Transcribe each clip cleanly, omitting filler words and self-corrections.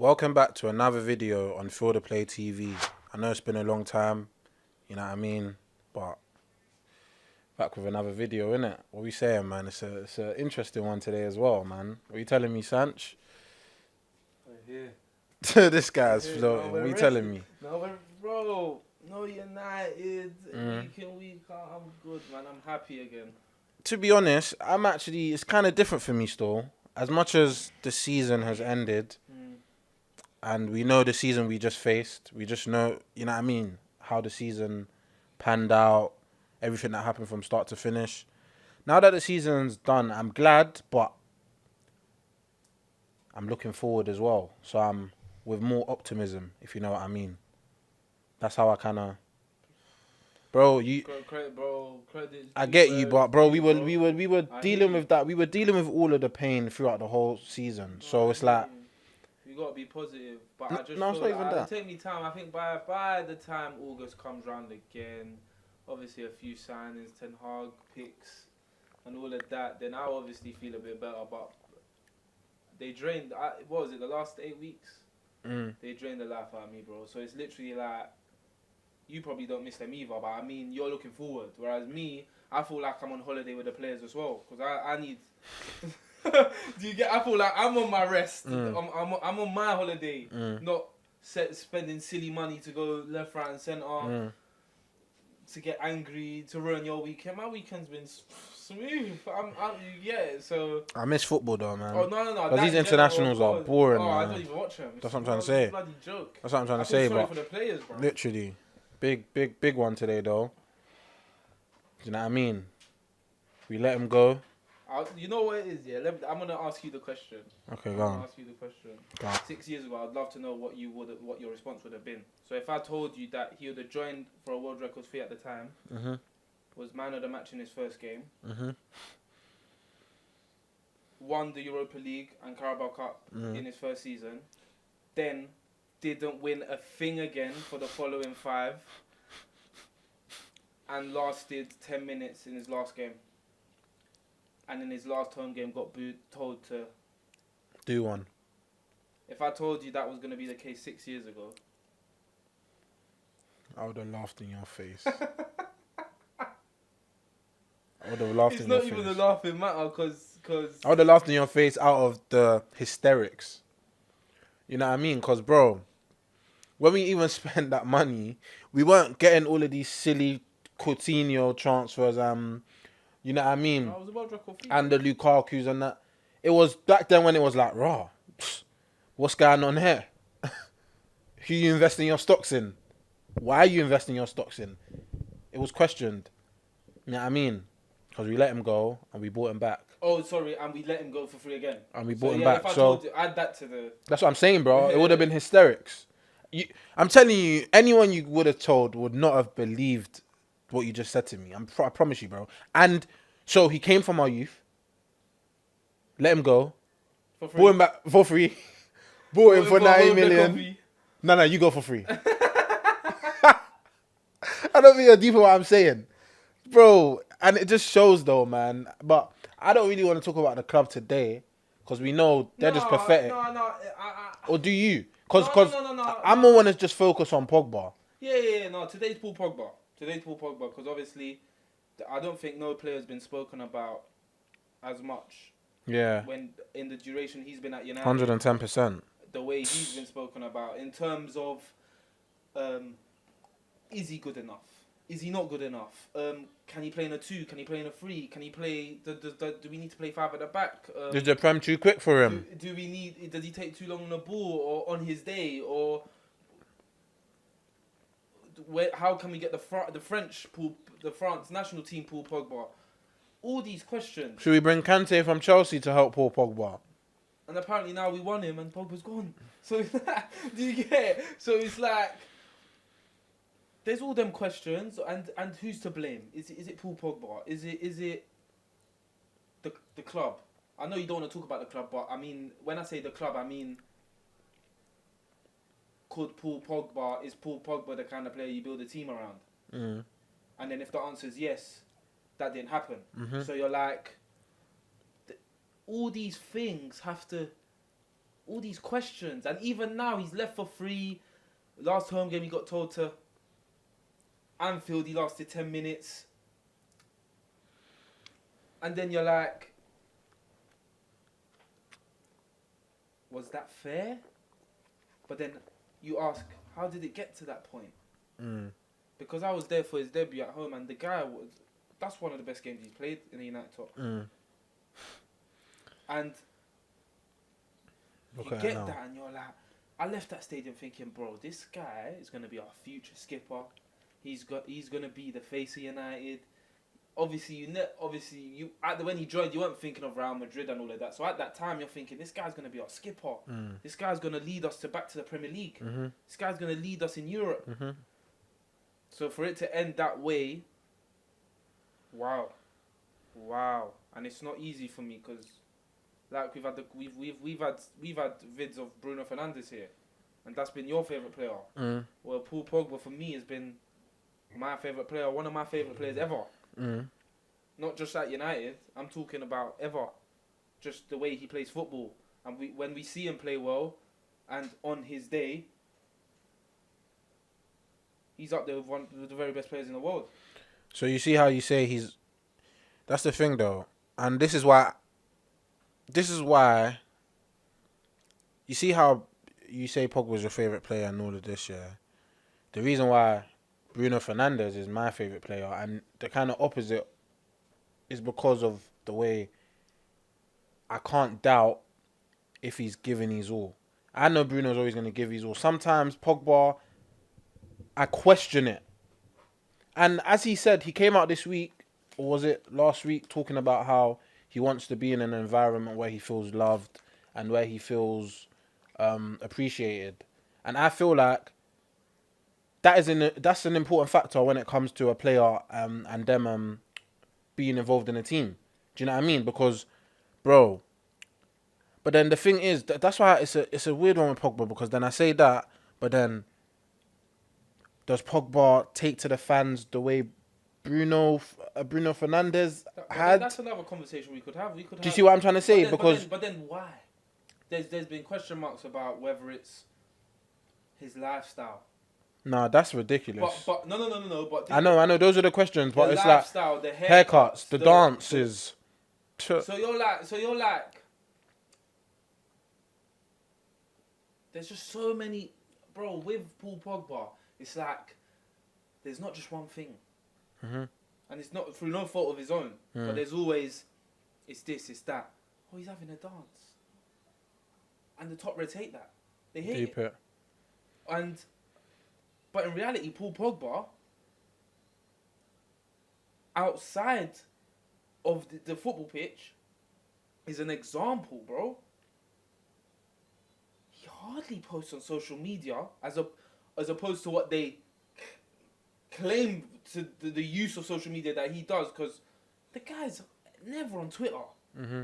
Welcome back to another video on Feel the Play TV. I know it's been a long time, you know what I mean, but back with another video, innit? What we saying, man? It's a interesting one today as well, man. What you telling me, Sanch? This guy's floating. What you telling me? Bro, no United, week out, I'm good, man. I'm happy again. To be honest, it's kind of different for me still. As much as the season has ended, and we know the season we just faced, we just know, you know what I mean, how the season panned out, everything that happened from start to finish. Now that the season's done, I'm glad, but I'm looking forward as well. So I'm with more optimism, if you know what I mean. That's how I kind of, bro. I get you, but bro, we were dealing with that. We were dealing with all of the pain throughout the whole season. So it's like, you gotta be positive. But I just no, it's not even that. It'll take me time. I think by the time August comes round again, obviously a few signings, Ten Hag picks, and all of that, then I'll obviously feel a bit better. But they drained. What was it? The last 8 weeks, they drained the life out of me, bro. So it's literally like, you probably don't miss them either, but I mean, you're looking forward. Whereas me, I feel like I'm on holiday with the players as well, because I need. Do you get? I feel like I'm on my rest. I'm on my holiday, not spending silly money to go left, right, and centre. To get angry, to ruin your weekend. My weekend's been smooth. So I miss football though, man. Oh no! Because these internationals are boring, man. I don't even watch them. That's what I'm trying to say. Bloody joke. That's what I'm trying to say, sorry but for the players, bro. Literally, big one today though. Do you know what I mean? We let him go. You know what it is, yeah? I'm going to ask you the question. Okay, go on. Ask you the question. Go on. 6 years ago, I'd love to know what your response would have been. So if I told you that he would have joined for a world records fee at the time, was man of the match in his first game, won the Europa League and Carabao Cup in his first season, then didn't win a thing again for the following 5, and lasted 10 minutes in his last game. And in his last home game got told to do one. If I told you that was going to be the case 6 years ago, I would have laughed in your face. I would have laughed in your face. It's not even a laughing matter, because I would have laughed in your face out of the hysterics. You know what I mean? Because, bro, when we even spent that money, we weren't getting all of these silly Coutinho transfers, you know what I mean? No, it was a world record fee, and the Lukaku's and that. It was back then when it was like, raw. What's going on here? Who you investing your stocks in? Why are you investing your stocks in? It was questioned. You know what I mean? Because we let him go and we bought him back. Oh, sorry, and we let him go for free again. And we bought him back. If I told you, add that to the... That's what I'm saying, bro. It would have been hysterics. I'm telling you, anyone you would have told would not have believed what you just said to me. I promise you, bro. And so he came from our youth. Let him go. For free. Bought him back for free. Bought him for 90 million. No, you go for free. I don't think you're deep in what I'm saying, bro. And it just shows, though, man. But I don't really want to talk about the club today, because we know they're just pathetic. Or do you? Because I'm more want to just focus on Pogba. Yeah. No, today's Paul Pogba. Because obviously, I don't think no player's been spoken about as much. Yeah. When in the duration he's been at United. 110%. The way he's been spoken about in terms of, is he good enough? Is he not good enough? Can he play in a 2? Can he play in a 3? Can he play? Do we need to play 5 at the back? Is the Prem too quick for him? Do we need? Does he take too long on the ball or on his day or? How can we get the France national team Paul Pogba? All these questions. Should we bring Kante from Chelsea to help Paul Pogba? And apparently now we won him and Pogba's gone. So do you get it? So it's like there's all them questions and who's to blame? Is it Paul Pogba? Is it the club? I know you don't want to talk about the club, but I mean when I say the club, I mean, is Paul Pogba the kind of player you build a team around? And then if the answer is yes, that didn't happen. So you're like, all these things have to all these questions. And even now, he's left for free. Last home game, he got told to Anfield, he lasted 10 minutes. And then you're like, was that fair? But then you ask, how did it get to that point? Because I was there for his debut at home, and the guy that's one of the best games he's played in the United top. And you get that, and you're like, I left that stadium thinking, bro, this guy is going to be our future skipper. He's going to be the face of United. Obviously, when he joined, you weren't thinking of Real Madrid and all of that. So at that time, you're thinking, this guy's going to be our skipper. This guy's going to lead us back to the Premier League. This guy's going to lead us in Europe. So for it to end that way, wow, and it's not easy for me because, like, we've had vids of Bruno Fernandes here, and that's been your favorite player. Well, Paul Pogba for me has been my favorite player, one of my favorite players ever. Not just at United, I'm talking about ever. Just the way he plays football. And when we see him play well, and on his day, he's up there with one of the very best players in the world. So you see how you say that's the thing though. And this is why you see how you say Pogba's your favourite player and all of this, yeah. The reason why Bruno Fernandes is my favourite player, and the kind of opposite, is because of the way I can't doubt if he's giving his all. I know Bruno's always going to give his all. Sometimes Pogba, I question it. And as he said, he came out this week, or was it last week, talking about how he wants to be in an environment where he feels loved and where he feels appreciated. And I feel like that's an important factor when it comes to a player and them being involved in a team. Do you know what I mean? Because, bro. But then the thing is, that's why it's a weird one with Pogba, because then I say that, but then does Pogba take to the fans the way Bruno Fernandes had? That's another conversation we could have. Do you see what I'm trying to say? But then why? There's been question marks about whether it's his lifestyle. Nah, that's ridiculous. But no. But I know. Those are the questions. But it's lifestyle, like the haircuts, the dances. So you're like. There's just so many, bro. With Paul Pogba, it's like there's not just one thing, and it's not through no fault of his own. But there's always, it's this, it's that. Oh, he's having a dance, and the top Reds hate that. They hate it. But in reality, Paul Pogba, outside of the football pitch, is an example, bro. He hardly posts on social media as opposed to what they claim to the use of social media that he does, because the guy's never on Twitter,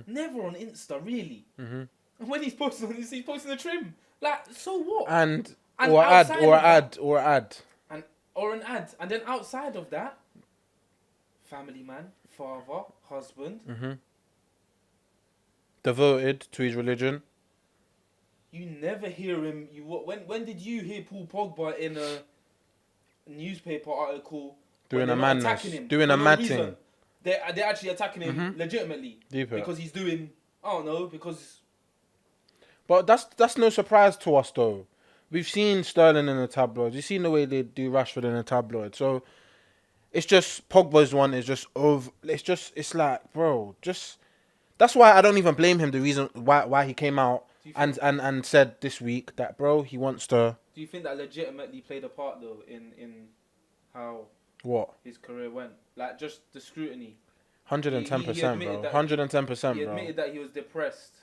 never on Insta, really. And when he's posting, he's posting a trim. Like, so what? Or an ad. And then outside of that, family man, father, husband. Devoted to his religion. You never hear him. When did you hear Paul Pogba in a newspaper article doing a madness, doing a mad thing? They're actually attacking him legitimately because he's doing, I don't know, because. But that's no surprise to us though. We've seen Sterling in the tabloids. You've seen the way they do Rashford in the tabloid. So it's just Pogba's one is just over. It's like, bro, just that's why I don't even blame him. The reason why he came out and said this week that, bro, he wants to. Do you think that legitimately played a part though in how his career went? Like, just the scrutiny. 110%, bro. 110%, bro. He admitted that he was depressed.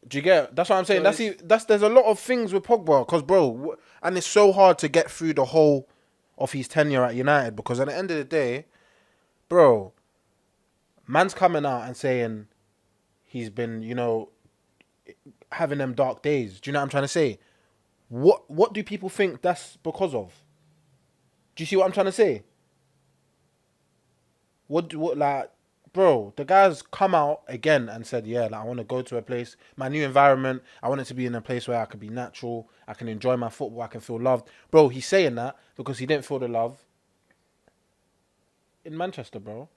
Do you get? That's what I'm saying. There's a lot of things with Pogba, because, bro, and it's so hard to get through the whole of his tenure at United, because at the end of the day, bro, man's coming out and saying he's been, having them dark days. Do you know what I'm trying to say? What do people think that's because of? Do you see what I'm trying to say? What like, bro, the guy's come out again and said, yeah, like, I want to go to a place, my new environment. I want it to be in a place where I can be natural. I can enjoy my football. I can feel loved. Bro, he's saying that because he didn't feel the love in Manchester, bro.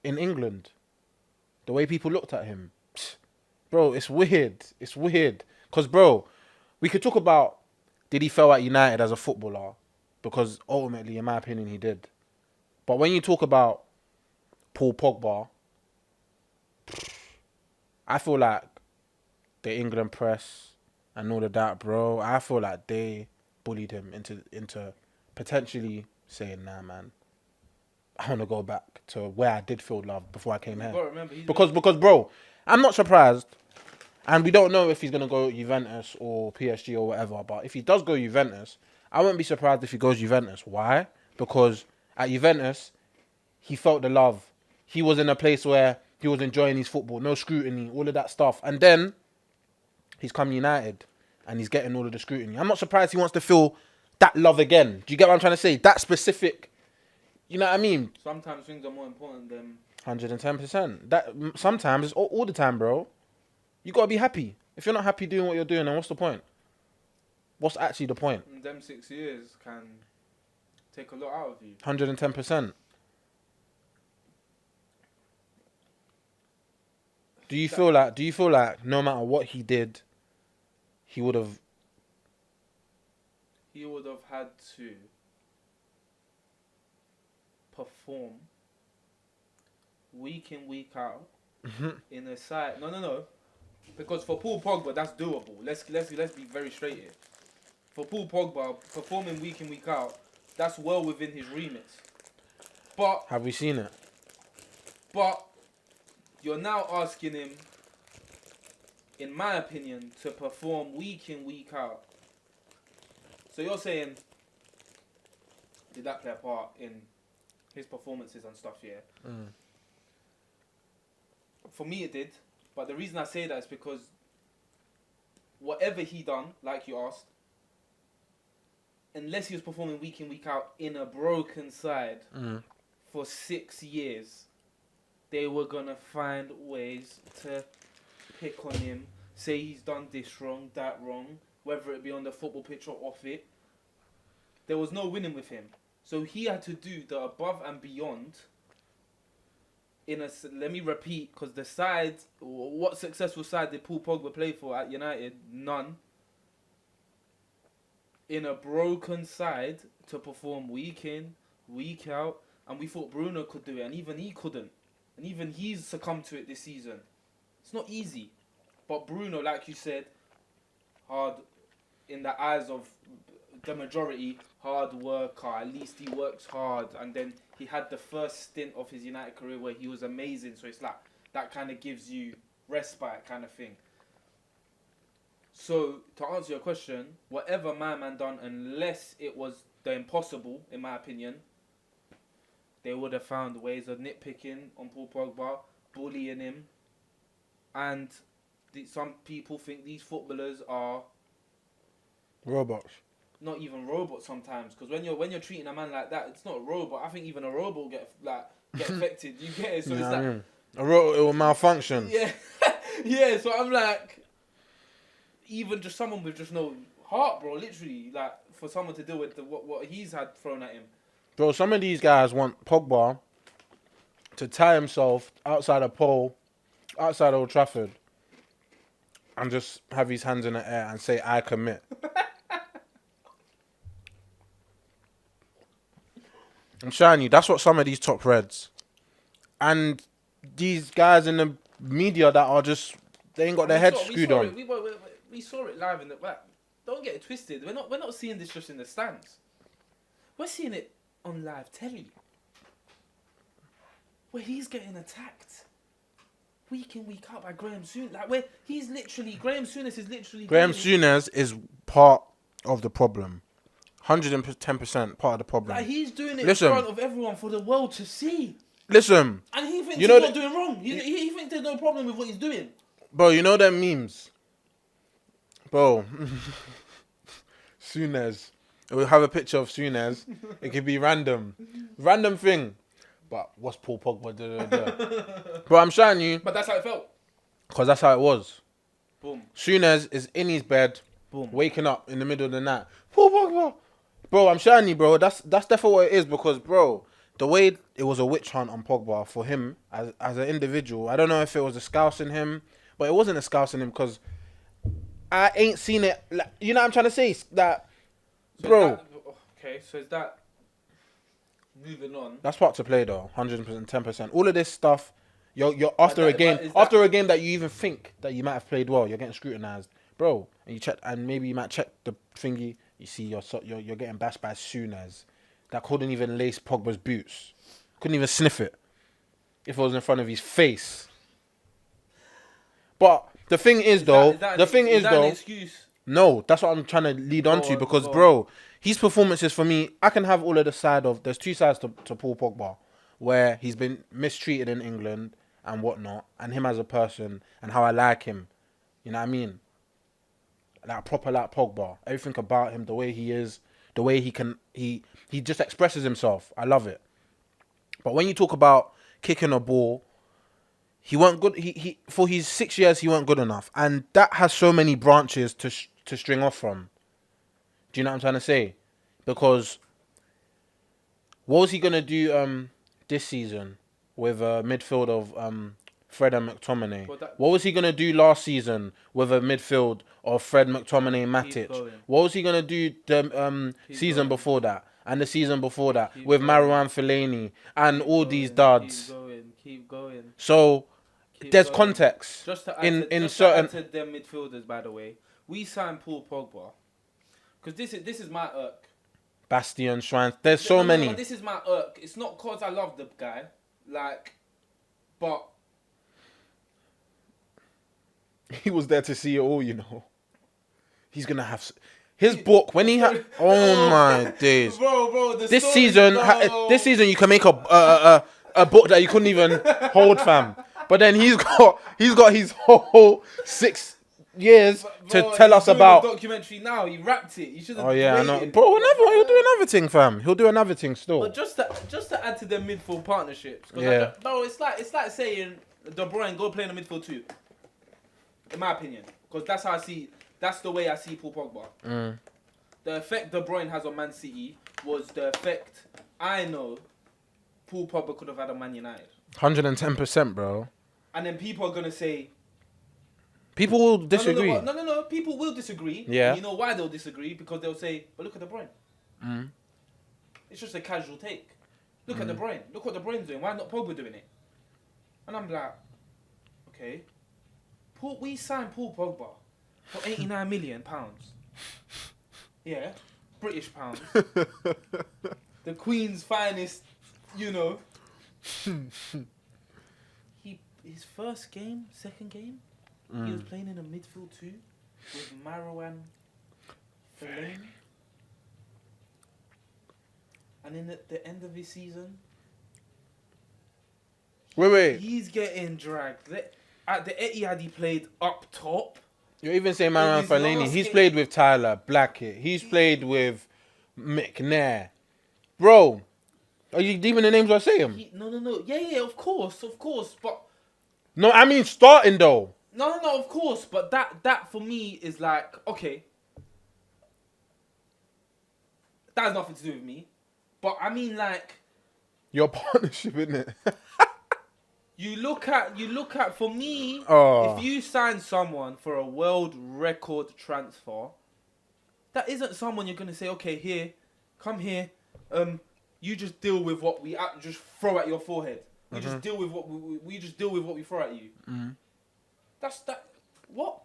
In England. The way people looked at him. Psst. Bro, it's weird. It's weird. Because, bro, we could talk about, did he fail at United as a footballer? Because ultimately, in my opinion, he did. But when you talk about Paul Pogba, I feel like the England press and all of that, bro, I feel like they bullied him into potentially saying, nah, man, I want to go back to where I did feel love before I came here. Remember, Because, bro, I'm not surprised, and we don't know if he's going to go Juventus or PSG or whatever, but if he does go Juventus, I wouldn't be surprised if he goes Juventus. Why? Because at Juventus, he felt the love. He was in a place where he was enjoying his football, no scrutiny, all of that stuff. And then he's come United and he's getting all of the scrutiny. I'm not surprised he wants to feel that love again. Do you get what I'm trying to say? That specific, you know what I mean? Sometimes things are more important than 110%. That sometimes it's all the time, bro. You gotta be happy. If you're not happy doing what you're doing, then what's the point? What's actually the point? them 6 years can take a lot out of you. 110%. Do you feel like no matter what he did, he would have had to perform week in, week out in a side? No. Because for Paul Pogba, that's doable. Let's be very straight here. For Paul Pogba, performing week in, week out, that's well within his remit. But have we seen it? But you're now asking him, in my opinion, to perform week in, week out. So you're saying, did that play a part in his performances and stuff, yeah? Mm. For me, it did. But the reason I say that is because whatever he done, like you asked, unless he was performing week in, week out in a broken side for 6 years, they were going to find ways to pick on him, say he's done this wrong, that wrong, whether it be on the football pitch or off it. There was no winning with him. So he had to do the above and beyond. Let me repeat, because the side, what successful side did Paul Pogba play for at United? None. In a broken side to perform week in, week out, and we thought Bruno could do it, and even he couldn't. And even he's succumbed to it this season. It's not easy. But Bruno, like you said, hard in the eyes of the majority, hard worker. At least he works hard. And then he had the first stint of his United career where he was amazing. So it's like, that kind of gives you respite kind of thing. So, to answer your question, whatever my man done, unless it was the impossible, in my opinion, they would have found ways of nitpicking on Paul Pogba, bullying him. And some people think these footballers are robots. Not even robots sometimes, because when you're treating a man like that, it's not a robot. I think even a robot will get affected. You get it? So it's like a robot, it will malfunction. Yeah, yeah. So I'm like, even just someone with just no heart, bro. Literally, like for someone to deal with what he's had thrown at him. Bro, some of these guys want Pogba to tie himself outside of Old Trafford, and just have his hands in the air and say, "I commit." I'm showing you, that's what some of these top reds and these guys in the media that are just, they ain't got their heads screwed on. We saw it live in the back. Don't get it twisted. We're not seeing this just in the stands. We're seeing it on live telly, where he's getting attacked week in, week out by Graham Souness. Like where Graham Souness is literally. Graham Souness is part of the problem. 110% part of the problem. Like he's doing it in front of everyone for the world to see. Listen. And he thinks he's not doing wrong. He thinks there's no problem with what he's doing. Bro, you know them memes? Bro. Souness. We'll have a picture of Souness. It could be random. Random thing. But what's Paul Pogba? Bro, I'm showing you But that's how it felt. because that's how it was. Boom. Souness is in his bed, Boom. waking up in the middle of the night. Paul Pogba. Bro, I'm showing you, bro. That's definitely what it is because, bro, the way it was a witch hunt on Pogba for him as an individual. I don't know if it was a scouse in him, but it wasn't a scouse in him because I ain't seen it. Like, you know what I'm trying to say? That, So bro. so is that moving on? That's part to play though, 110%. All of this stuff, you're after But a game, is after a game that you even think that you might have played well, you're getting scrutinized, bro. And you check, and maybe you might check the thingy. You see, you're getting bashed by Souness that couldn't even lace Pogba's boots, couldn't even sniff it if it was in front of his face. But the thing is, an excuse? no, that's what I'm trying to lead on to because, bro, his performances for me, I can have all of the side of. There's two sides to Paul Pogba, where he's been mistreated in England and whatnot, and him as a person and how I like him. You know what I mean? Like proper like Pogba, everything about him, the way he is, the way he just expresses himself. I love it. But when you talk about kicking a ball, he weren't good. He for his 6 years he weren't good enough, and that has so many branches to string off from. Do you know what I'm trying to say? Because what was he gonna do this season with a midfield of Fred and McTominay? What was he gonna do last season with a midfield of Fred, McTominay, Matic? What was he gonna do the season before that and the season before that with Marouane Fellaini and all these duds? Keep going. So there's context Just to in add certain. to them midfielders, by the way, we signed Paul Pogba because this is my irk. Bastian, Shrine. There's so many. No, this is my irk. It's not cause I love the guy, but he was there to see it all. You know, he's gonna have his book when he had. Oh my days, bro. This season you can make a book that you couldn't even hold, fam. But then he's got his whole 6 years to tell us about the documentary. Now he wrapped it. You should have. Oh yeah, I know. Bro, whenever he'll do another thing, fam. He'll do another thing still. But just to add to the midfield partnerships, Yeah. Bro, it's like saying De Bruyne go play in the midfield too. In my opinion, because that's how I see. That's the way I see Paul Pogba. The effect De Bruyne has on Man City was the effect I know Paul Pogba could have had on Man United. 110%, bro. And then people are gonna say. People will disagree. No. People will disagree. Yeah. You know why they'll disagree? Because they'll say, "But look at De Bruyne." It's just a casual take. Look at De Bruyne. Look what De Bruyne's doing. Why not Pogba doing it? And I'm like, okay. We signed Paul Pogba for £89 million. Yeah, British pounds. The Queen's finest, you know. His first game, second game, he was playing in a midfield too with Marouane Fellaini. And then at the end of his season, Wait. he's getting dragged. At the Etihad, he played up top. You're even saying Marouane Fellaini. He's played with Tyler Blackett. He's played with McNair. Bro, are you deep in the names I say him? No. Yeah, of course. But no, I mean starting though. No, of course. But that for me is like, okay, that has nothing to do with me. But I mean, like, your partnership, innit? You look at for me, Oh. if you sign someone for a world record transfer, that isn't someone you're gonna say, okay, here, come here, you just deal with what we just throw at your forehead. We just deal with what we just deal with what we throw at you. That's that. What?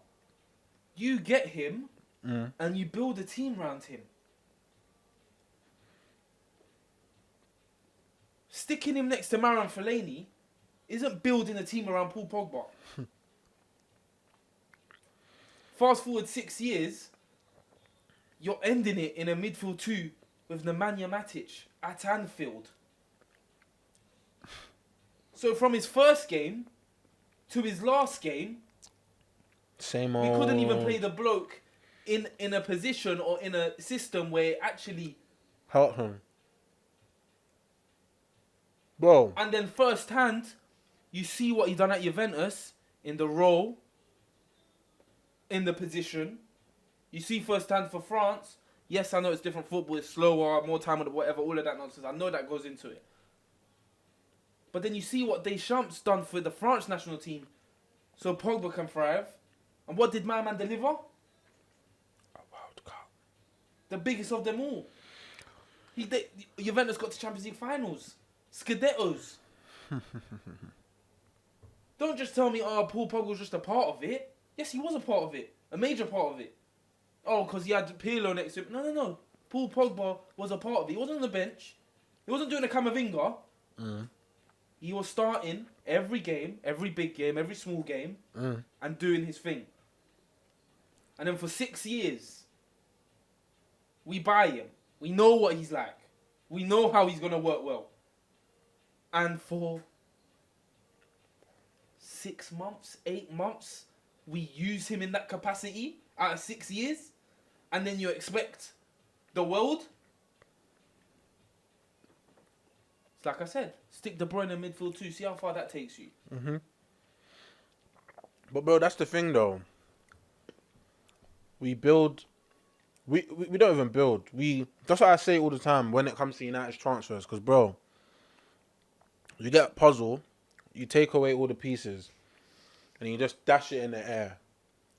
You get him, and you build a team around him. Sticking him next to Marouane Fellaini isn't building a team around Paul Pogba. Fast forward 6 years, you're ending it in a midfield 2 with Nemanja Matic at Anfield. So from his first game to his last game, same old. we couldn't even play the bloke in a position or in a system where it actually help him. Bro. And then first hand, you see what he done at Juventus in the role, in the position. You see first hand for France. Yes, I know it's different football. It's slower, more time on the whatever, all of that nonsense. I know that goes into it. But then you see what Deschamps done for the French national team, so Pogba can thrive. And what did my man deliver? A World Cup. The biggest of them all. Juventus got to Champions League finals. Scudettos. Don't just tell me, oh, Paul Pogba was just a part of it. Yes, he was a part of it. A major part of it. Oh, because he had Pirlo next to him. No. Paul Pogba was a part of it. He wasn't on the bench. He wasn't doing a Camavinga. He was starting every game, every big game, every small game, and doing his thing. And then for 6 years, we buy him. We know what he's like. We know how he's going to work well. And for 6 months, 8 months, we use him in that capacity out of 6 years. And then you expect the world. It's like I said, stick De Bruyne in midfield too. See how far that takes you. But bro, that's the thing though. We build. We don't even build. That's what I say all the time when it comes to United's transfers. Because bro, you get a puzzle, you take away all the pieces, and you just dash it in the air,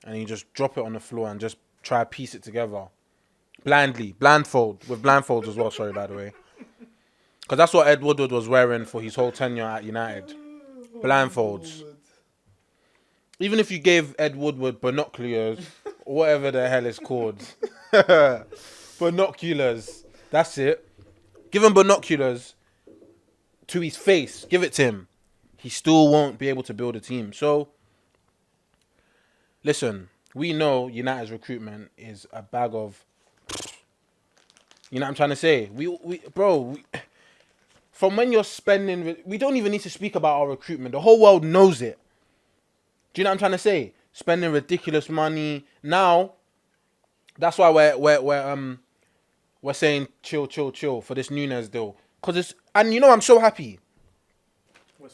and you just drop it on the floor and just try to piece it together. Blindly. Blindfold. With blindfolds as well, sorry, by the way. Because that's what Ed Woodward was wearing for his whole tenure at United. Blindfolds. Even if you gave Ed Woodward binoculars, or whatever the hell it's called. Binoculars. That's it. Give him binoculars to his face. Give it to him. He still won't be able to build a team. So, listen, we know United's recruitment is a bag of... You know what I'm trying to say? From when you're spending... We don't even need to speak about our recruitment. The whole world knows it. Do you know what I'm trying to say? Spending ridiculous money. Now, that's why we're saying chill for this Nunes deal. Cause it's... And you know, I'm so happy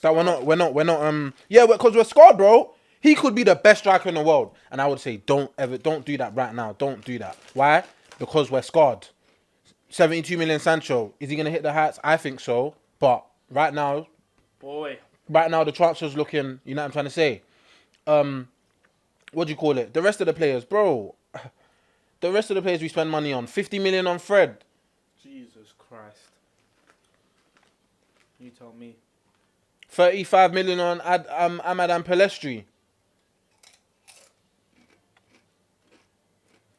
that we're not yeah, because we're scarred, bro. He could be the best striker in the world. And I would say, don't do that right now. Don't do that. Why? Because we're scarred. 72 million Sancho. Is he going to hit the heights? I think so. But right now, the transfer's looking, you know what I'm trying to say? What do you call it? The rest of the players, bro. The rest of the players we spend money on. 50 million on Fred. Jesus Christ. You tell me. 35 million on Ahmad and Pelestri.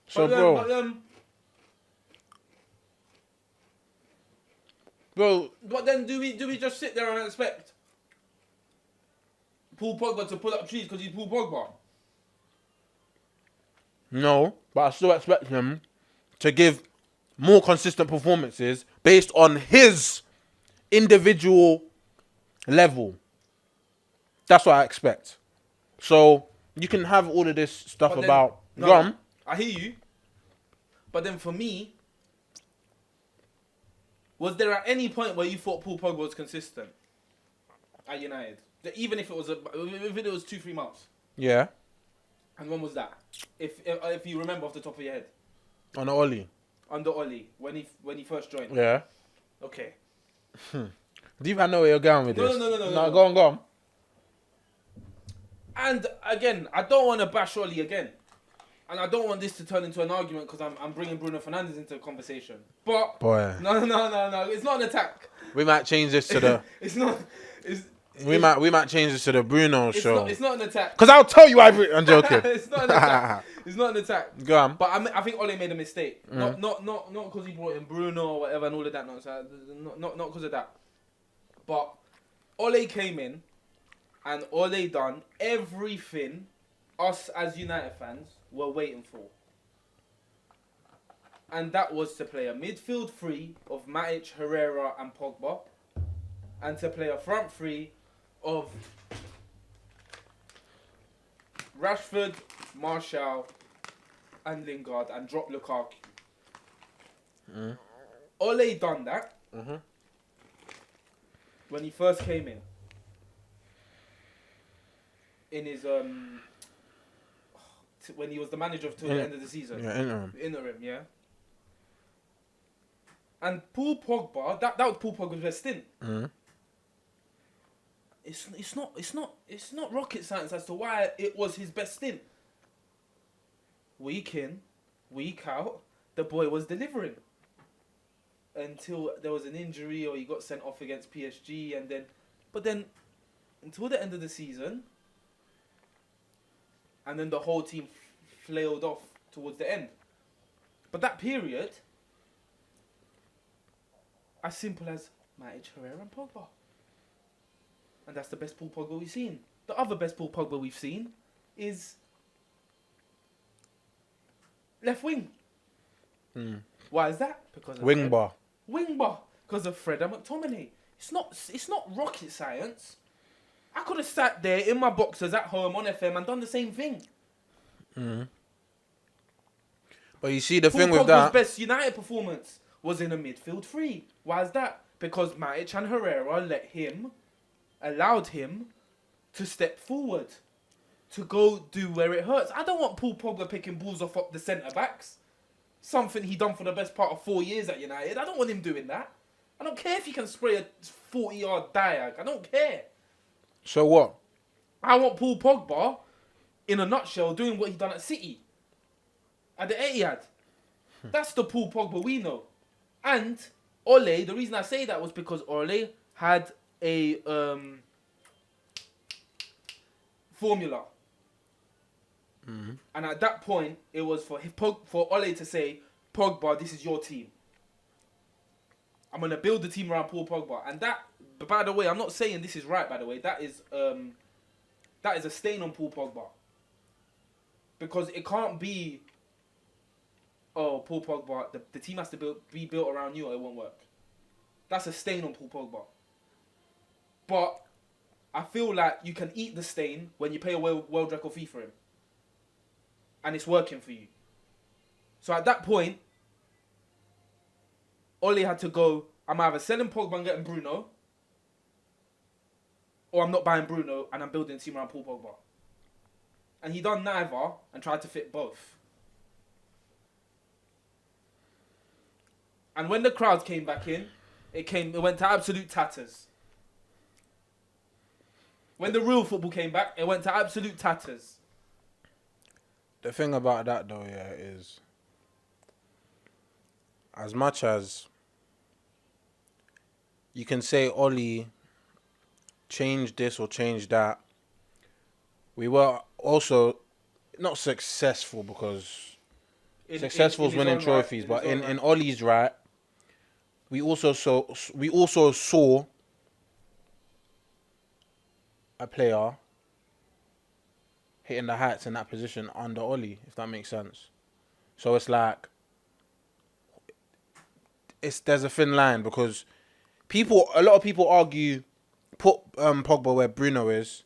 So, But then do we just sit there and expect Paul Pogba to pull up trees because he's Paul Pogba? No, but I still expect him to give more consistent performances based on his individual level. That's what I expect. So you can have all of this stuff about... I hear you. But then for me, was there at any point where you thought Paul Pogba was consistent at United? Even if it was 2-3 months. Yeah. And when was that? If you remember off the top of your head. On Oli. Under Oli, when he first joined. Yeah. Okay. Do you even know where you're going with this? No. Go on. And again, I don't want to bash Oli again. And I don't want this to turn into an argument because I'm bringing Bruno Fernandes into the conversation. But... Boy. No. It's not an attack. We might change this to the... We might change this to the Bruno show. It's not an attack. Because I'll tell you I'm joking. It's not an attack. It's not an attack. Go on. But I think Ole made a mistake. Not because he brought in Bruno or whatever and all of that nonsense. Not because of that. But Ole came in and Ole done everything us as United fans were waiting for. And that was to play a midfield three of Matic, Herrera and Pogba. And to play a front three of Rashford, Martial and Lingard and drop Lukaku. Ole done that. when he first came in his when he was the manager till the end of the season. Yeah, Interim, yeah. And Paul Pogba, that was Paul Pogba's best stint. Mm-hmm. It's not rocket science as to why it was his best stint. Week in, week out, the boy was delivering. Until there was an injury or he got sent off against PSG, but then until the end of the season, and then the whole team flailed off towards the end. But that period, as simple as Matic, Herrera and Pogba. And that's the best Paul Pogba we've seen. The other best Paul Pogba we've seen is left wing. Why is that? Because of Wing bar. Because of Fred and McTominay. It's not rocket science. I could have sat there in my boxers at home on FM and done the same thing. But you see the Paul thing with Pogba's that. best United performance was in a midfield three. Why is that? Because Matic and Herrera allowed him to step forward, to go do where it hurts. I don't want Paul Pogba picking balls off the centre backs. Something he done for the best part of 4 years at United. I don't want him doing that. I don't care if he can spray a 40-yard diag. I don't care. So what? I want Paul Pogba, in a nutshell, doing what he done at City. At the Etihad. That's the Paul Pogba we know. And Ole, the reason I say that was because Ole had a formula. And at that point, it was for Ole to say, Pogba, this is your team. I'm going to build the team around Paul Pogba. And that, by the way, I'm not saying this is right, by the way. That is a stain on Paul Pogba. Because it can't be, Paul Pogba, the team has to be built around you or it won't work. That's a stain on Paul Pogba. But I feel like you can eat the stain when you pay a world record fee for him. And it's working for you. So at that point, Ole had to go, I'm either selling Pogba and getting Bruno, or I'm not buying Bruno and I'm building a team around Paul Pogba. And he done neither and tried to fit both. And when the crowds came back in, it went to absolute tatters. When the real football came back, it went to absolute tatters. The thing about that though, yeah, is as much as you can say Ollie changed this or changed that, we were also not successful because successful is winning trophies, but in Ollie's right, we also saw a player hitting the heights in that position under Ollie, if that makes sense. So it's like there's a thin line because a lot of people argue put Pogba where Bruno is,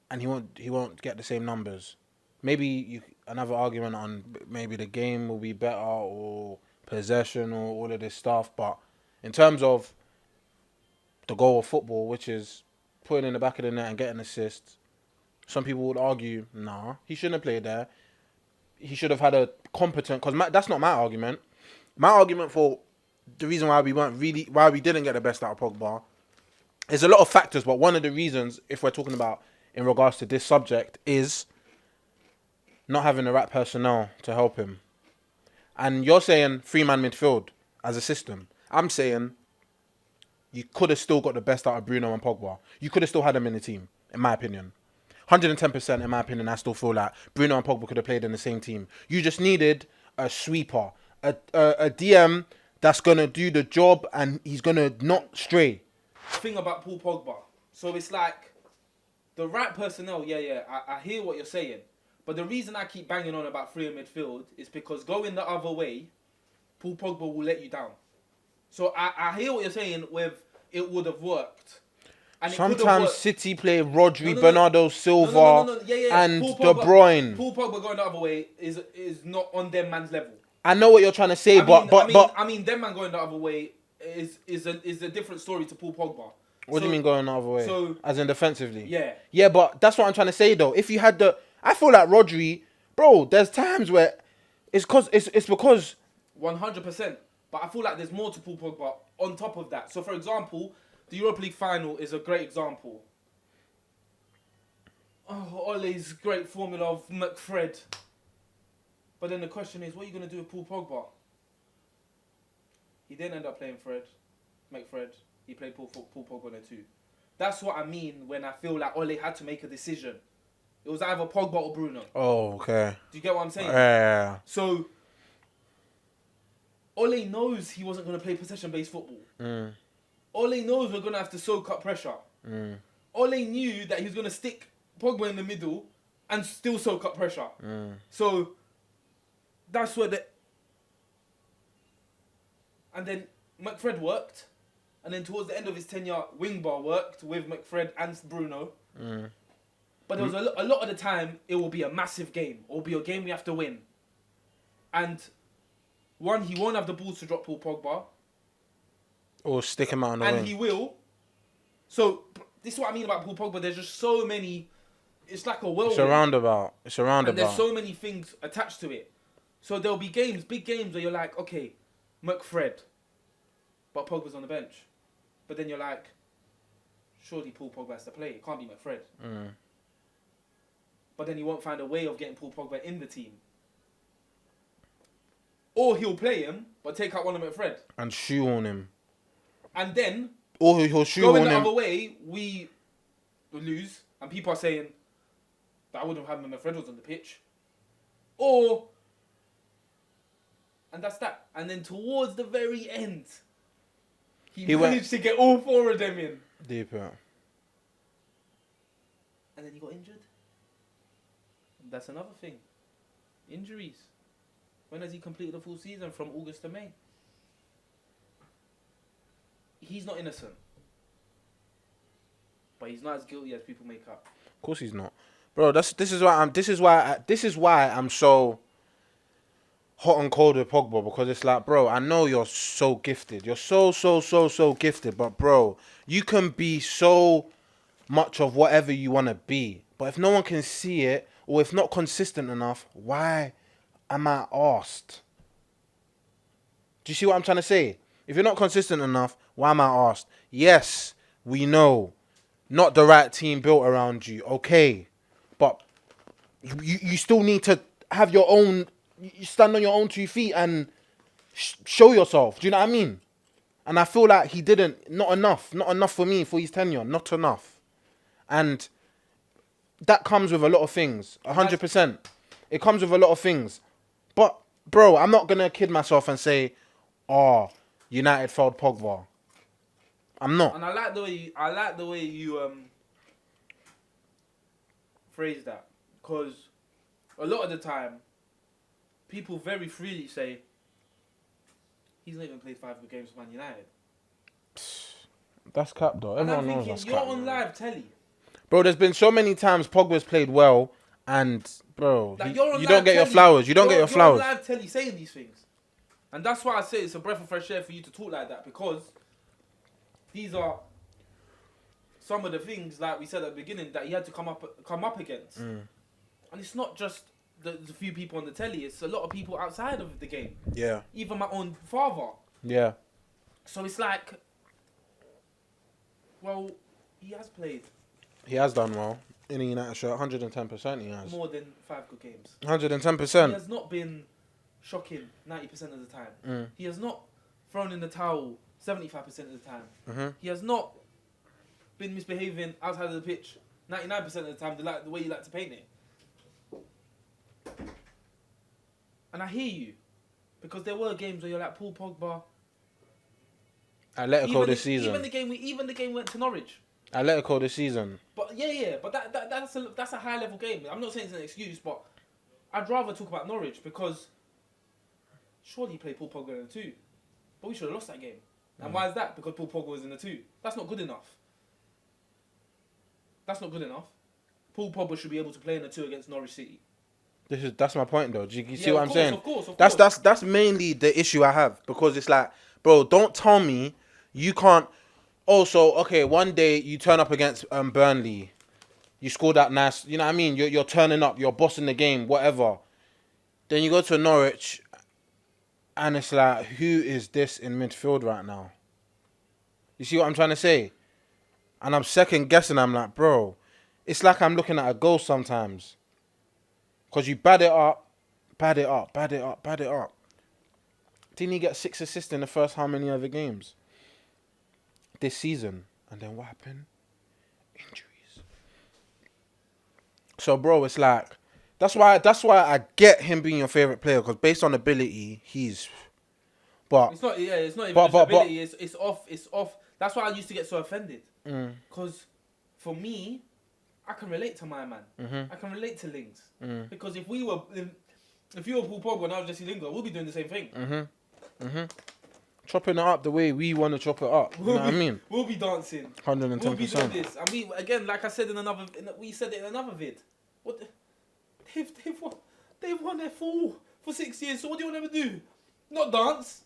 and he won't get the same numbers. Maybe another argument on maybe the game will be better or possession or all of this stuff, but in terms of the goal of football, which is putting in the back of the net and getting assists, some people would argue, nah, he shouldn't have played there. He should have had a competent... Because that's not my argument. My argument for the reason why we didn't get the best out of Pogba is a lot of factors, but one of the reasons, if we're talking about in regards to this subject, is not having the right personnel to help him. And you're saying 3-man midfield as a system. I'm saying you could have still got the best out of Bruno and Pogba. You could have still had them in the team, in my opinion. 110% in my opinion, I still feel like Bruno and Pogba could have played in the same team. You just needed a sweeper, a DM that's going to do the job and he's going to not stray. Thing about Paul Pogba. So it's like the right personnel, I hear what you're saying. But the reason I keep banging on about 3 in midfield is because going the other way, Paul Pogba will let you down. So I hear what you're saying with it would have worked. And sometimes City play Rodri, Bernardo Silva, and De Bruyne. Paul Pogba going the other way is not on them man's level. I know what you're trying to say, but I mean, them man going the other way is a different story to Paul Pogba. What do you mean going the other way? So, as in defensively? Yeah. Yeah, but that's what I'm trying to say though. If you had I feel like Rodri, bro, there's times where it's because 100%. But I feel like there's more to Paul Pogba on top of that. So, for example, the Europa League final is a great example. Oh, Ole's great formula of McFred. But then the question is, what are you going to do with Paul Pogba? He didn't end up playing McFred. He played Paul Pogba in it too. That's what I mean when I feel like Ole had to make a decision. It was either Pogba or Bruno. Oh, okay. Do you get what I'm saying? Yeah. So, Ole knows he wasn't going to play possession-based football. Ole knows we're going to have to soak up pressure. Ole knew that he was going to stick Pogba in the middle and still soak up pressure. So, that's where and then McFred worked. And then towards the end of his tenure, Wingbar worked with McFred and Bruno. But there was a lot of the time, it will be a massive game. It will be a game we have to win. And one, he won't have the balls to drop Paul Pogba. Or stick him out on the wing. And he will. So, this is what I mean about Paul Pogba. There's just so many... It's like a whirlwind. It's a roundabout. And there's so many things attached to it. So there'll be games, big games, where you're like, okay, McFred. But Pogba's on the bench. But then you're like, surely Paul Pogba has to play. It can't be McFred. But then he won't find a way of getting Paul Pogba in the team. Or he'll play him, but take out one of McFred. And shoehorn him. And then, or he'll shoehorn him. Going the other way, we lose. And people are saying, that I wouldn't have had when McFred was on the pitch. Or, and that's that. And then towards the very end, he managed to get all four of them in. Deeper. And then he got injured. That's another thing. Injuries. When has he completed a full season? From August to May. He's not innocent. But he's not as guilty as people make up. Of course he's not. Bro, this is why I'm so hot and cold with Pogba, because it's like, bro, I know you're so gifted. You're so gifted, but bro, you can be so much of whatever you want to be. But if no one can see it, or if not consistent enough, why am I asked? Do you see what I'm trying to say? If you're not consistent enough, why am I asked? Yes, we know. Not the right team built around you. Okay. But you still need to have your own... You stand on your own 2 feet and show yourself. Do you know what I mean? And I feel like he didn't. Not enough. Not enough for me for his tenure. Not enough. And that comes with a lot of things. 100%. It comes with a lot of things. But, bro, I'm not going to kid myself and say, oh, United failed Pogba. I'm not. And I like the way you phrase that, because a lot of the time people very freely say he's not even played 5 good games for Man United. That's cap though. Everyone knows that's cap. You're on live telly. Bro, there's been so many times Pogba's played well and bro, like, you don't get your flowers. You don't get your flowers. You're on live telly saying these things. And that's why I say it's a breath of fresh air for you to talk like that, because these are some of the things, like we said at the beginning, that he had to come up against. And it's not just the few people on the telly, it's a lot of people outside of the game. Yeah. Even my own father. Yeah. So it's like, well, he has played. He has done well in a United shirt. 110% he has. More than 5 good games. 110%. He has not been shocking 90% of the time. He has not thrown in the towel 75% of the time. He has not been misbehaving outside of the pitch 99% of the time, the way you like to paint it. And I hear you, because there were games where you're like, Paul Pogba. Atletico this season. Even the game we went to Norwich. Atletico this season. But yeah, but that's a high level game. I'm not saying it's an excuse, but I'd rather talk about Norwich, because surely he played Paul Pogba in the 2, but we should have lost that game. And why is that? Because Paul Pogba was in the 2. That's not good enough. That's not good enough. Paul Pogba should be able to play in the 2 against Norwich City. That's my point though. Do you see what I'm saying? Of course. That's mainly the issue I have, because it's like Bro, don't tell me you can't. Oh, so okay, one day you turn up against Burnley, you score that nice. You know what I mean? You're turning up, you're bossing the game, whatever. Then you go to Norwich, and it's like, who is this in midfield right now? You see what I'm trying to say? And I'm second guessing. I'm like, bro, it's like I'm looking at a goal sometimes. Because you bad it up, bad it up, bad it up, bad it up. Didn't he get 6 assists in the first how many other games? This season. And then what happened? Injuries. So, bro, it's like, that's why I get him being your favourite player. Because based on ability, he's... But it's not even just ability. It's off. That's why I used to get so offended. Because for me, I can relate to my man. I can relate to Lings. Because if you were Paul Pogba and I was Jesse Lingard, we'll be doing the same thing. Chopping it up the way we want to chop it up. You know what I mean? We'll be dancing. 110%. We'll be doing this. And we, again, like I said we said it in another vid. They've won their full for 6 years. So what do you want them to do? Not dance.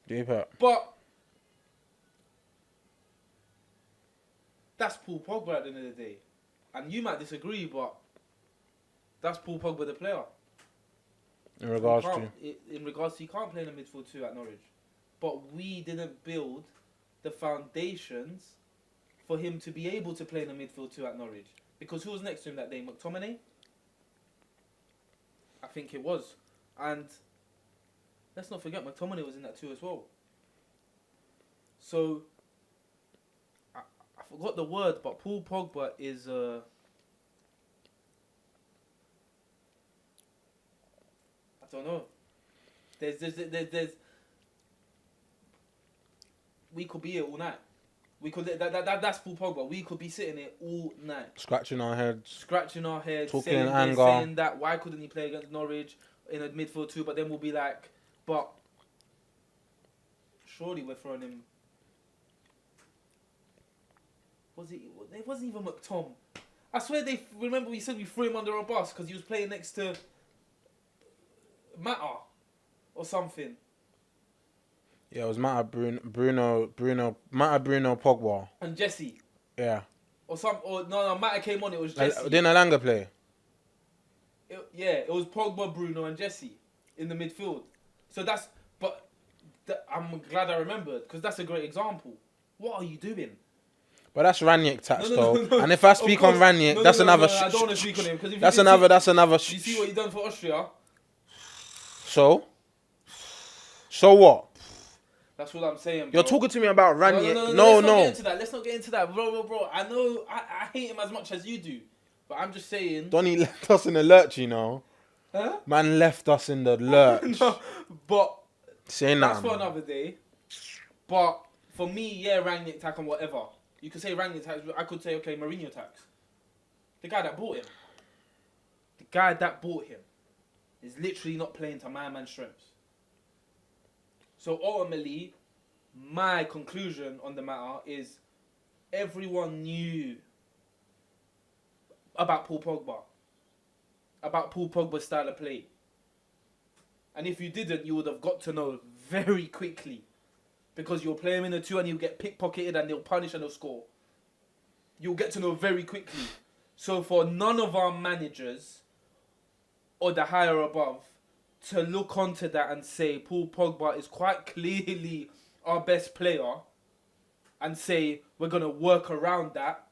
Deep it. But that's Paul Pogba at the end of the day. And you might disagree, but that's Paul Pogba the player. In regards to you can't play in the midfield 2 at Norwich. But we didn't build the foundations for him to be able to play in the midfield 2 at Norwich. Because who was next to him that day? McTominay? I think it was. And let's not forget McTominay was in that 2 as well. So I forgot the word, but Paul Pogba is I don't know. There's we could be here all night. We could that's Paul Pogba. We could be sitting here all night, scratching our heads, talking saying in anger, saying that why couldn't he play against Norwich in a midfield 2? But then we'll be like, but surely we're throwing him. It wasn't even McTom. I swear remember we said we threw him under a bus because he was playing next to Mata or something. Yeah, it was Mata, Bruno, Mata, Bruno, Pogba. And Jesse. Yeah. No, Mata came on, it was Jesse. Didn't Alanga play? It was Pogba, Bruno and Jesse in the midfield. So I'm glad I remembered because that's a great example. What are you doing? But that's Ranić tax though. And if I speak on Ranić, that's another... I don't want to speak on him. That's another... You see what he done for Austria? So what? That's what I'm saying, bro. You're talking to me about Ranić. No. Let's not get into that. Bro. I know I hate him as much as you do. But I'm just saying... Donny left us in the lurch, you know. Huh? Man left us in the lurch. No, but... Saying that's for another day. But for me, yeah, Ranić tax and whatever. You could say Ranić tax. I could say, okay, Mourinho tax. The guy that bought him is literally not playing to my man's strengths. So ultimately, my conclusion on the matter is everyone knew about Paul Pogba. About Paul Pogba's style of play. And if you didn't, you would have got to know very quickly. Because you'll play him in the 2 and he'll get pickpocketed and they'll punish and they'll score. You'll get to know very quickly. So for none of our managers or the higher above to look onto that and say Paul Pogba is quite clearly our best player and say we're going to work around that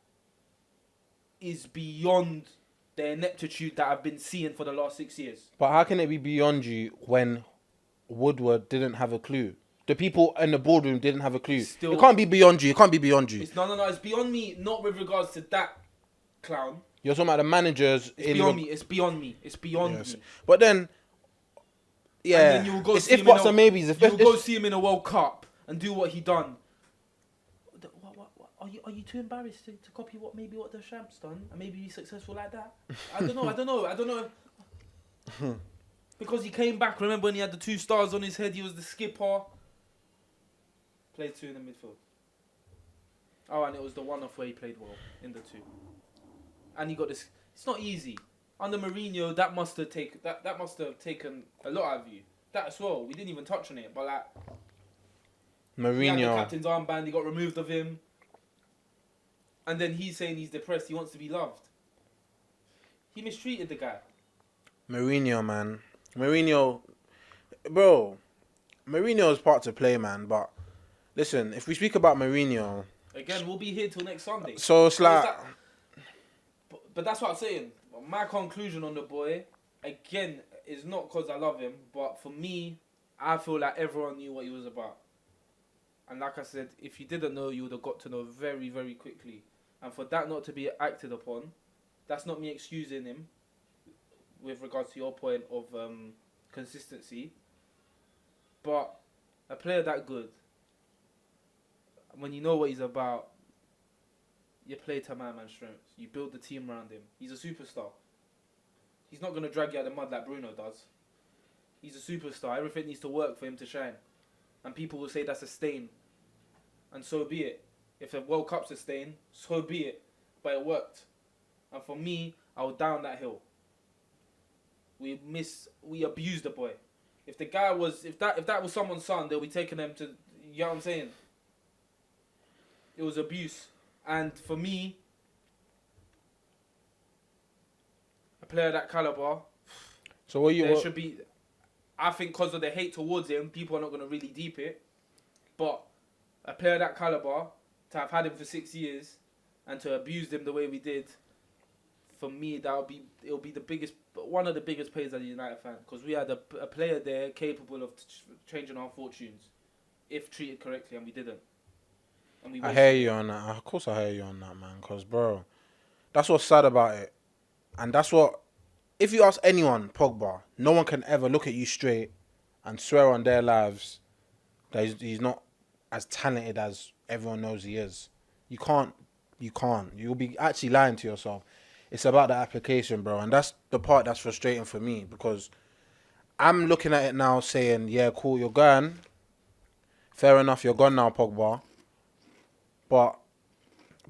is beyond the ineptitude that I've been seeing for the last 6 years. But how can it be beyond you when Woodward didn't have a clue? The people in the boardroom didn't have a clue. It can't be beyond you. It can't be beyond you. No. It's beyond me, not with regards to that clown. You're talking about the managers. It's beyond me. It's beyond me. But then, yeah, and then you'll go it's if buts and maybes. You'll go see him in a World Cup and do what he done. Are you too embarrassed to copy what the Champs done and maybe be successful like that? I don't know. Because he came back. Remember when he had the 2 stars on his head? He was the skipper. Played 2 in the midfield. Oh, and it was the one-off where he played well in the 2. And he got this. It's not easy. Under Mourinho, that must have taken a lot out of you. that as well. We didn't even touch on it, but like Mourinho. he had the captain's armband. He got removed of him, and then he's saying he's depressed. He wants to be loved. He mistreated the guy. Mourinho, man. Mourinho, bro. Mourinho is part to play, man. But listen, if we speak about Mourinho, again, we'll be here till next Sunday. So it's like, but that's what I'm saying. My conclusion on the boy, again, is not because I love him, but for me, I feel like everyone knew what he was about. And like I said, if you didn't know, you would have got to know very, very quickly. And for that not to be acted upon, that's not me excusing him with regards to your point of consistency. But a player that good, when you know what he's about, you play to man's strengths. You build the team around him. He's a superstar. He's not going to drag you out of the mud like Bruno does. He's a superstar. Everything needs to work for him to shine. And people will say that's a stain. And so be it. If the World Cup's a stain, so be it. But it worked. And for me, I was down that hill. We abused the boy. If the guy was, if that was someone's son, they'll be taking them to, you know what I'm saying? It was abuse. And for me, a player of that caliber, so what you should be. I think because of the hate towards him, people are not going to really deep it. But a player of that caliber, to have had him for 6 years and to abuse him the way we did, for me, it'll be one of the biggest players as a United fan, because we had a player there capable of changing our fortunes if treated correctly, and we didn't. I hear you on that. Of course I hear you on that, man. Because, bro, that's what's sad about it. And that's what... If you ask anyone, Pogba, no one can ever look at you straight and swear on their lives that he's not as talented as everyone knows he is. You can't. You'll be actually lying to yourself. It's about the application, bro. And that's the part that's frustrating for me, because I'm looking at it now saying, yeah, cool, you're gone. Fair enough, you're gone now, Pogba. But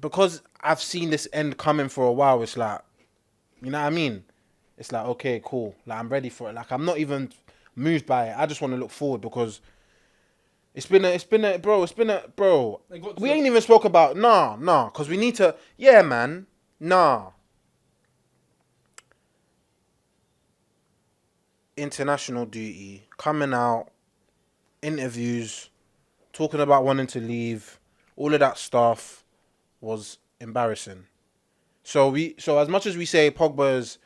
because I've seen this end coming for a while, it's like, you know what I mean? It's like, okay, cool. Like, I'm ready for it. Like, I'm not even moved by it. I just want to look forward, because it's been a, bro. We ain't even spoke about, nah, because we need to, yeah, man, nah. International duty, coming out, interviews, talking about wanting to leave, all of that stuff was embarrassing. So as much as we say Pogba's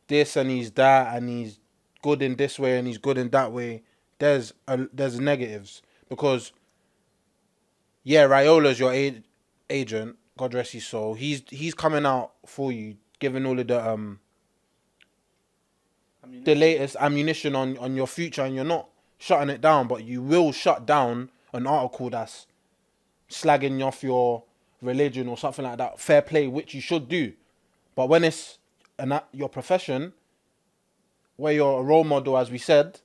this and he's that and he's good in this way and he's good in that way, there's negatives, because yeah, Raiola's your agent, God rest his soul. He's coming out for you, giving all of the latest ammunition on your future, and you're not shutting it down, but you will shut down an article that's slagging off your religion or something like that. Fair play, which you should do. But when it's your profession, where you're a role model, as we said,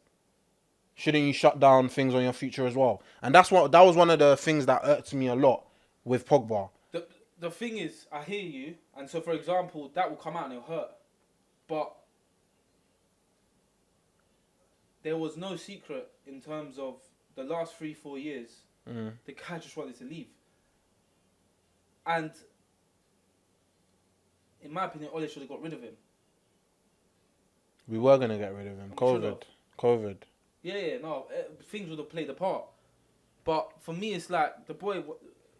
shouldn't you shut down things on your future as well? And that was one of the things that irked me a lot with Pogba. The thing is, I hear you, and so for example, that will come out and it'll hurt. But there was no secret in terms of the last 3-4 years. The guy just wanted to leave. And in my opinion, Ole should have got rid of him. We were going to get rid of him. COVID. Yeah, no, things would have played a part. But for me, it's like the boy.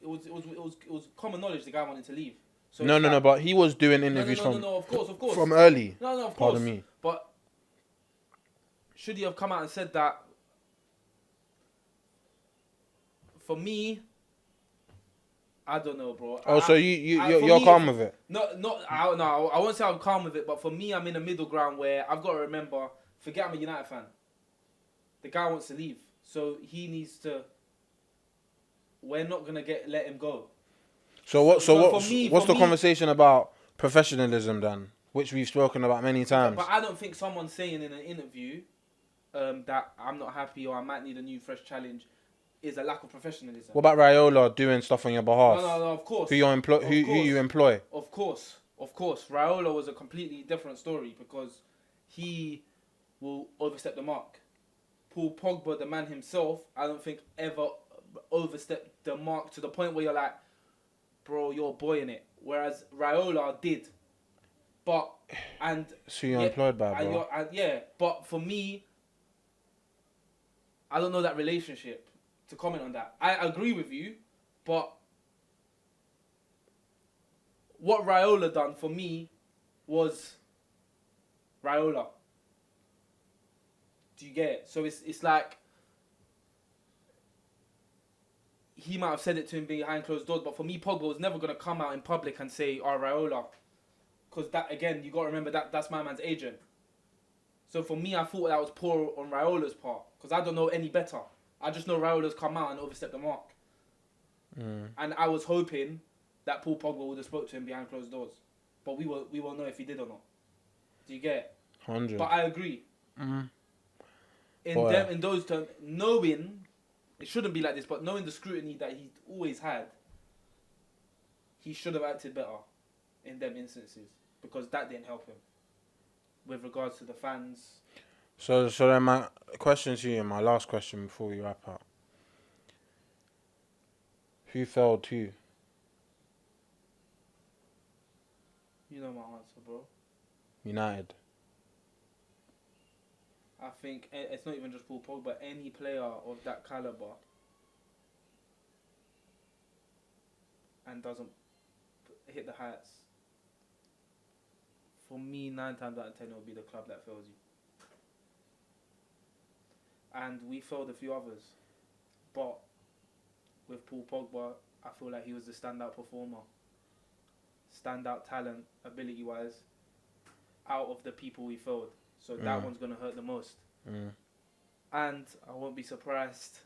It was common knowledge the guy wanted to leave. So no, but he was doing interviews of course, from early. No, of course. Pardon me. But should he have come out and said that? For me, I don't know, bro. So you're calm with it? I won't say I'm calm with it, but for me, I'm in a middle ground where I've got to remember, forget I'm a United fan. The guy wants to leave, so he needs to. We're not gonna let him go. What's the conversation about professionalism then, which we've spoken about many times? But I don't think someone saying in an interview that I'm not happy or I might need a new fresh challenge is a lack of professionalism. What about Raiola doing stuff on your behalf? No, of course. Who you employ? Of course. Raiola was a completely different story because he will overstep the mark. Paul Pogba, the man himself, I don't think ever overstepped the mark to the point where you're like, bro, you're boying it. Whereas Raiola did. But, and... So you're employed by, bro. But for me, I don't know that relationship to comment on that. I agree with you, but what Raiola done for me was Raiola. Do you get it? So it's like he might have said it to him behind closed doors, but for me, Pogba was never going to come out in public and say, "Oh, Raiola," because that, again, you got to remember that's my man's agent. So for me, I thought that was poor on Raiola's part because I don't know any better. I just know Raiola's come out and overstepped the mark. And I was hoping that Paul Pogba would have spoke to him behind closed doors, but we won't know if he did or not. Do you get it? 100. But I agree. In those terms, knowing it shouldn't be like this, but knowing the scrutiny that he always had, he should have acted better in them instances because that didn't help him with regards to the fans. So then my question to you, my last question before we wrap up. Who failed who? You know my answer, bro. United. I think it's not even just Paul Pogba, any player of that caliber and doesn't hit the heights. For me, 9 times out of 10, it will be the club that fails you. And we failed a few others. But with Paul Pogba, I feel like he was the standout performer. Standout talent, ability-wise, out of the people we failed. So that one's going to hurt the most. And I won't be surprised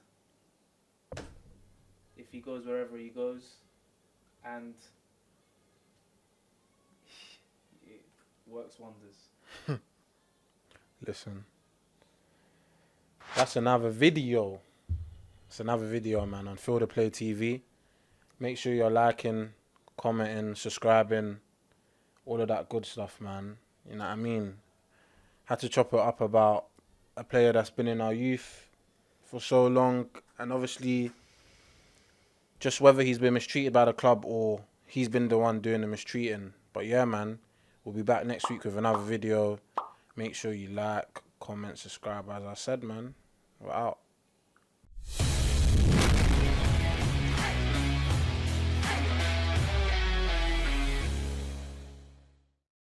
if he goes wherever he goes. And it works wonders. Listen. That's another video. It's another video, man, on Feel the Play TV. Make sure you're liking, commenting, subscribing, all of that good stuff, man. You know what I mean? Had to chop it up about a player that's been in our youth for so long, and obviously just whether he's been mistreated by the club or he's been the one doing the mistreating. But yeah, man, we'll be back next week with another video. Make sure you like, comment, subscribe. As I said, man, we're out.